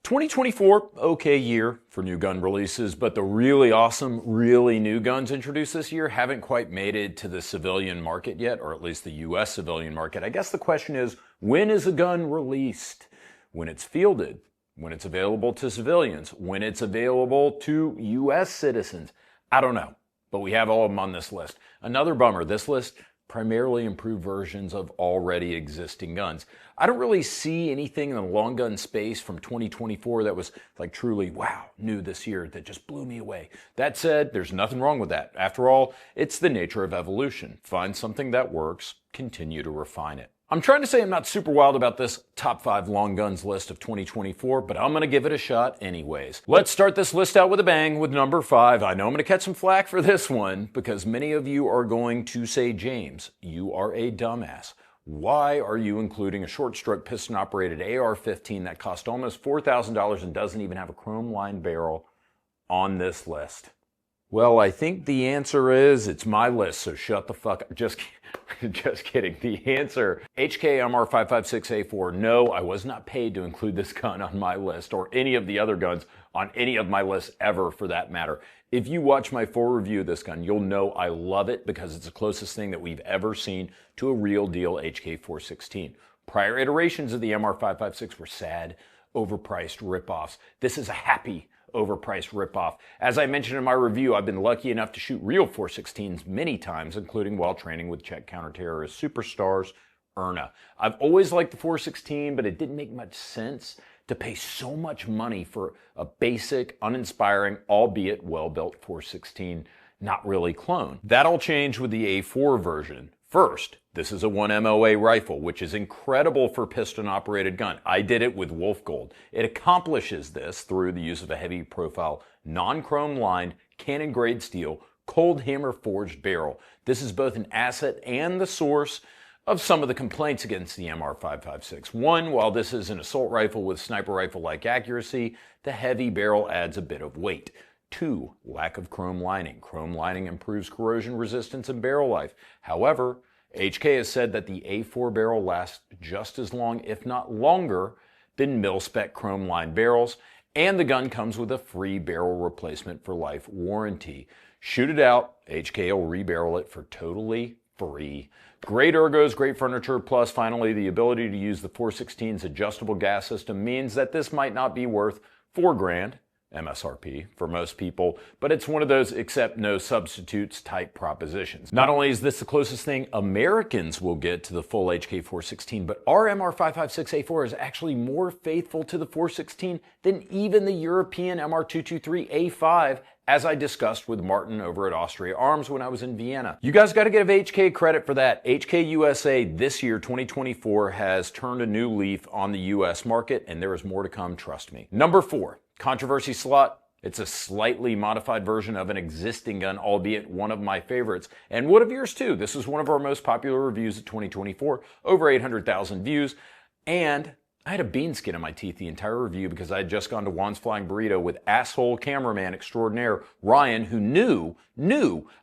...2024, okay year for new gun releases, but the really awesome, really new guns introduced this year haven't quite made it to the civilian market yet, or at least the US civilian market. I guess the question is, when is a gun released? When it's fielded, when it's available to civilians, when it's available to US citizens. I don't know, but we have all of them on this list. Another bummer, this list primarily improved versions of already existing guns. I don't really see anything in the long gun space from 2024 that was like truly, wow, new this year that just blew me away. That said, there's nothing wrong with that. After all, it's the nature of evolution. Find something that works, continue to refine it. I'm trying to say I'm not super wild about this top 5 long guns list of 2024, but I'm going to give it a shot anyways. Let's start this list out with a bang with number 5. I know I'm going to catch some flack for this one because many of you are going to say, James, you are a dumbass. Why are you including a short stroke piston operated AR-15 that cost almost $4,000 and doesn't even have a chrome lined barrel on this list? Well, I think the answer is it's my list, so shut the fuck up. Just kidding. The answer, HK-MR556A4. No, I was not paid to include this gun on my list or any of the other guns on any of my lists ever for that matter. If you watch my full review of this gun, you'll know I love it because it's the closest thing that we've ever seen to a real deal HK-416. Prior iterations of the MR556 were sad, overpriced ripoffs. This is a happy, overpriced ripoff. As I mentioned in my review, I've been lucky enough to shoot real 416s many times, including while training with Czech counterterrorist superstars Erna. I've always liked the 416, but it didn't make much sense to pay so much money for a basic, uninspiring, albeit well-built 416, not really clone. That all changed with the A4 version. First, this is a 1 MOA rifle, which is incredible for piston-operated gun. I did it with Wolf Gold. It accomplishes this through the use of a heavy-profile, non-chrome lined, cannon-grade steel, cold hammer forged barrel. This is both an asset and the source of some of the complaints against the MR556. One, while this is an assault rifle with sniper rifle-like accuracy, the heavy barrel adds a bit of weight. 2, lack of chrome lining. Chrome lining improves corrosion resistance and barrel life. However, HK has said that the A4 barrel lasts just as long, if not longer, than mil-spec chrome-lined barrels, and the gun comes with a free barrel replacement for life warranty. Shoot it out, HK will rebarrel it for totally free. Great ergos, great furniture, plus finally the ability to use the 416's adjustable gas system means that this might not be worth $4,000 MSRP for most people, but it's one of those accept no substitutes type propositions. Not only is this the closest thing Americans will get to the full HK-416, but our MR556A4 is actually more faithful to the 416 than even the European MR223A5, as I discussed with Martin over at Austria Arms when I was in Vienna. You guys got to give HK credit for that. HK USA this year, 2024, has turned a new leaf on the US market, and there is more to come, trust me. Number 4. Controversy slot. It's a slightly modified version of an existing gun, albeit one of my favorites, and one of yours too. This is one of our most popular reviews of 2024, over 800,000 views, and I had a bean skin in my teeth the entire review because I had just gone to Juan's Flying Burrito with asshole cameraman extraordinaire Ryan, who knew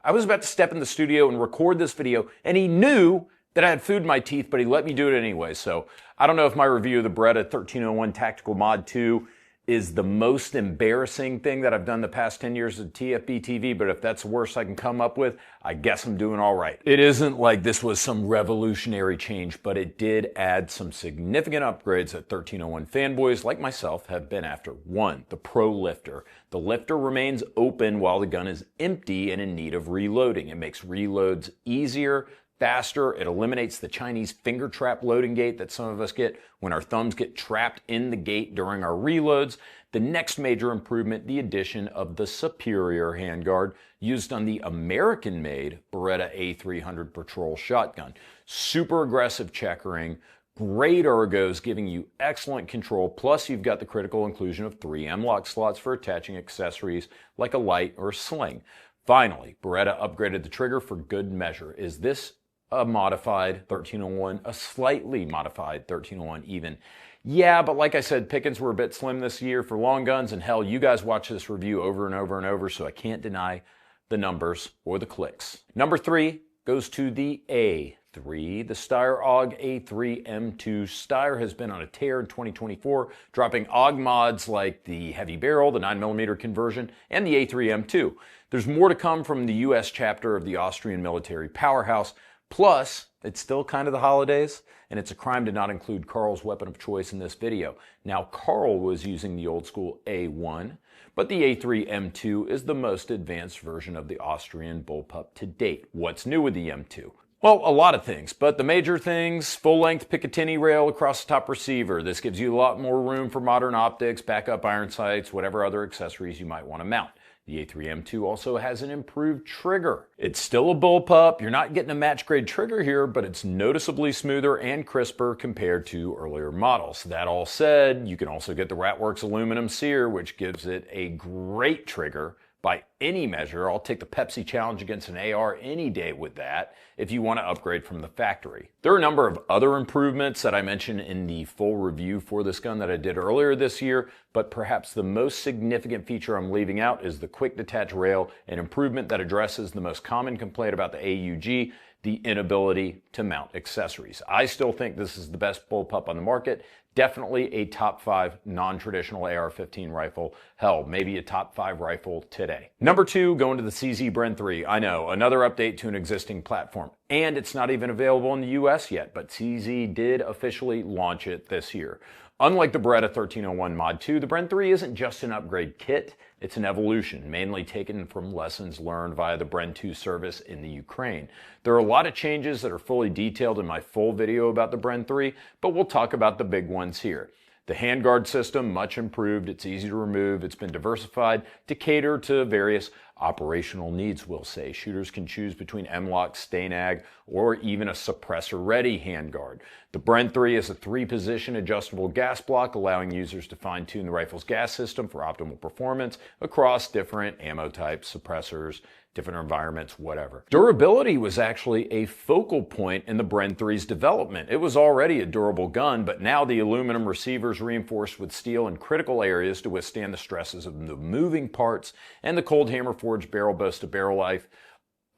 I was about to step in the studio and record this video, and he knew that I had food in my teeth, but he let me do it anyway. So I don't know if my review of the Beretta 1301 Tactical Mod 2 is the most embarrassing thing that I've done the past 10 years of TFBTV, but if that's the worst I can come up with, I guess I'm doing all right. It isn't like this was some revolutionary change, but it did add some significant upgrades that 1301 fanboys like myself have been after. 1, the Pro Lifter. The lifter remains open while the gun is empty and in need of reloading. It makes reloads easier, faster. It eliminates the Chinese finger trap loading gate that some of us get when our thumbs get trapped in the gate during our reloads. The next major improvement, the addition of the superior handguard used on the American-made Beretta A300 Patrol shotgun. Super aggressive checkering, great ergos giving you excellent control, plus you've got the critical inclusion of 3 M-LOK slots for attaching accessories like a light or a sling. Finally, Beretta upgraded the trigger for good measure. Is this a modified 1301, a slightly modified 1301 even? Yeah, but like I said, pickings were a bit slim this year for long guns, and hell, you guys watch this review over and over and over, so I can't deny the numbers or the clicks. Number 3 goes to the A A3. The Steyr AUG A3 M2 Steyr has been on a tear in 2024, dropping AUG mods like the heavy barrel, the 9mm conversion, and the A3 M2. There's more to come from the US chapter of the Austrian military powerhouse. Plus, it's still kind of the holidays, and it's a crime to not include Carl's weapon of choice in this video. Now, Carl was using the old school A1, but the A3 M2 is the most advanced version of the Austrian bullpup to date. What's new with the M2? Well, a lot of things, but the major things: full-length Picatinny rail across the top receiver. This gives you a lot more room for modern optics, backup iron sights, whatever other accessories you might want to mount. The A3 M2 also has an improved trigger. It's still a bullpup. You're not getting a match-grade trigger here, but it's noticeably smoother and crisper compared to earlier models. That all said, you can also get the Ratworks aluminum sear, which gives it a great trigger by any measure. I'll take the Pepsi challenge against an AR any day with that if you want to upgrade from the factory. There are a number of other improvements that I mentioned in the full review for this gun that I did earlier this year, but perhaps the most significant feature I'm leaving out is the quick detach rail, an improvement that addresses the most common complaint about the AUG, the inability to mount accessories. I still think this is the best bullpup on the market. Definitely a top 5 non-traditional AR-15 rifle. Hell, maybe a top 5 rifle today. Number 2, going to the CZ Bren 3. I know, another update to an existing platform. And it's not even available in the US yet, but CZ did officially launch it this year. Unlike the Beretta 1301 Mod 2, the Bren 3 isn't just an upgrade kit, it's an evolution, mainly taken from lessons learned via the Bren 2 service in the Ukraine. There are a lot of changes that are fully detailed in my full video about the Bren 3, but we'll talk about the big ones here. The handguard system, much improved, it's easy to remove, it's been diversified to cater to various operational needs, we'll say. Shooters can choose between M-LOK, STANAG, or even a suppressor-ready handguard. The Bren 3 is a 3-position adjustable gas block, allowing users to fine-tune the rifle's gas system for optimal performance across different ammo types, suppressors, different environments, whatever. Durability was actually a focal point in the Bren 3's development. It was already a durable gun, but now the aluminum receivers reinforced with steel in critical areas to withstand the stresses of the moving parts, and the cold hammer forged barrel boasts a barrel life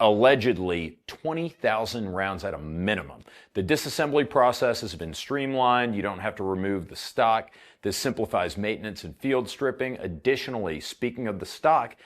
allegedly 20,000 rounds at a minimum. The disassembly process has been streamlined. You don't have to remove the stock. This simplifies maintenance and field stripping. Additionally, speaking of the stock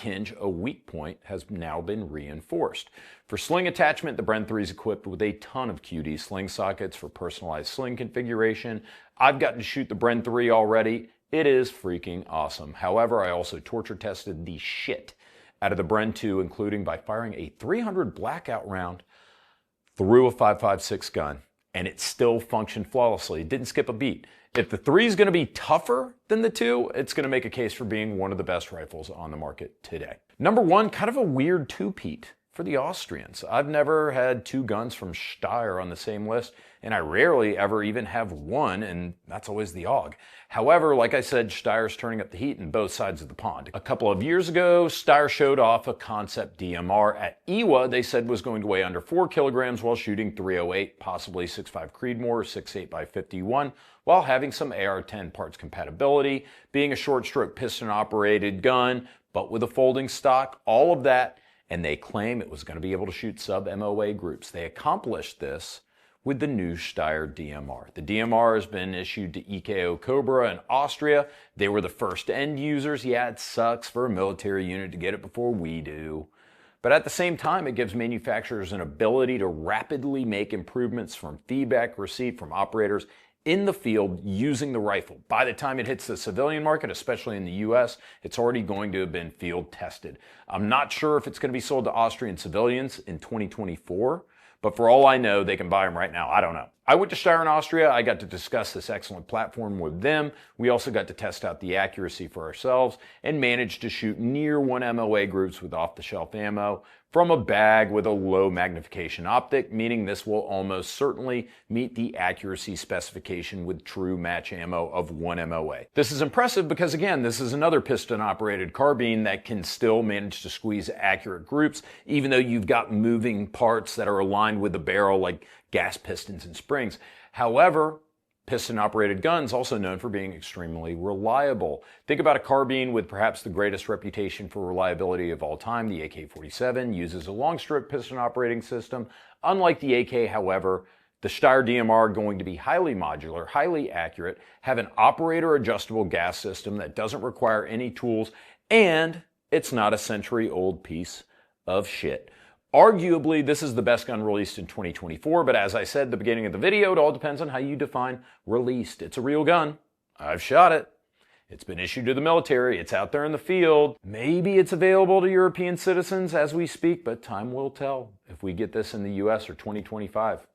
hinge, a weak point, has now been reinforced. For sling attachment, the Bren 3 is equipped with a ton of QD sling sockets for personalized sling configuration. I've gotten to shoot the Bren 3 already. It is freaking awesome. However, I also torture tested the shit out of the Bren 2, including by firing a 300 blackout round through a 5.56 gun, and it still functioned flawlessly. It didn't skip a beat. If the 3 is going to be tougher than the 2, it's going to make a case for being one of the best rifles on the market today. Number 1, kind of a weird two-peat for the Austrians. I've never had 2 guns from Steyr on the same list, and I rarely ever even have one, and that's always the AUG. However, like I said, Steyr's turning up the heat in both sides of the pond. A couple of years ago, Steyr showed off a concept DMR at EWA they said was going to weigh under 4 kilograms while shooting .308, possibly 6.5 Creedmoor, 6.8x51, while having some AR-10 parts compatibility, being a short-stroke piston-operated gun, but with a folding stock, all of that, and they claim it was going to be able to shoot sub-MOA groups. They accomplished this with the new Steyr DMR. The DMR has been issued to EKO Cobra in Austria. They were the first end users. Yeah, it sucks for a military unit to get it before we do. But at the same time, it gives manufacturers an ability to rapidly make improvements from feedback received from operators in the field using the rifle. By the time it hits the civilian market, especially in the US, it's already going to have been field tested. I'm not sure if it's going to be sold to Austrian civilians in 2024, but for all I know, they can buy them right now. I don't know. I went to Steyr in Austria. I got to discuss this excellent platform with them. We also got to test out the accuracy for ourselves and managed to shoot near 1 MOA groups with off-the-shelf ammo from a bag with a low magnification optic, meaning this will almost certainly meet the accuracy specification with true match ammo of 1 MOA. This is impressive because, again, this is another piston-operated carbine that can still manage to squeeze accurate groups, even though you've got moving parts that are aligned with the barrel like gas pistons and springs. However, piston-operated guns, also known for being extremely reliable. Think about a carbine with perhaps the greatest reputation for reliability of all time. The AK-47 uses a long-strip piston operating system. Unlike the AK, however, the Steyr DMR going to be highly modular, highly accurate, have an operator-adjustable gas system that doesn't require any tools, and it's not a century-old piece of shit. Arguably, this is the best gun released in 2024, but as I said at the beginning of the video, it all depends on how you define released. It's a real gun. I've shot it. It's been issued to the military. It's out there in the field. Maybe it's available to European citizens as we speak, but time will tell if we get this in the US or 2025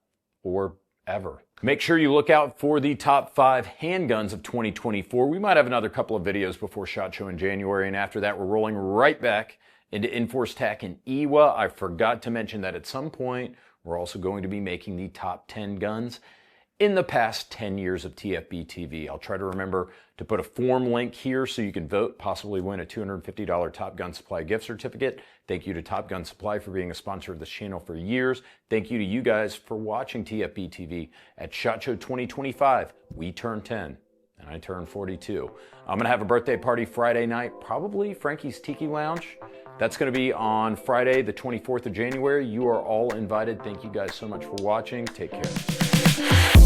or ever. Make sure you look out for the top 5 handguns of 2024. We might have another couple of videos before SHOT Show in January, and after that, we're rolling right back into Enforce TAC and EWA. I forgot to mention that at some point, we're also going to be making the top 10 guns in the past 10 years of TFBTV. I'll try to remember to put a form link here so you can vote, possibly win a $250 Top Gun Supply gift certificate. Thank you to Top Gun Supply for being a sponsor of this channel for years. Thank you to you guys for watching TFBTV. At SHOT Show 2025, we turn 10. And I turn 42. I'm going to have a birthday party Friday night, probably Frankie's Tiki Lounge. That's going to be on Friday, the 24th of January. You are all invited. Thank you guys so much for watching. Take care.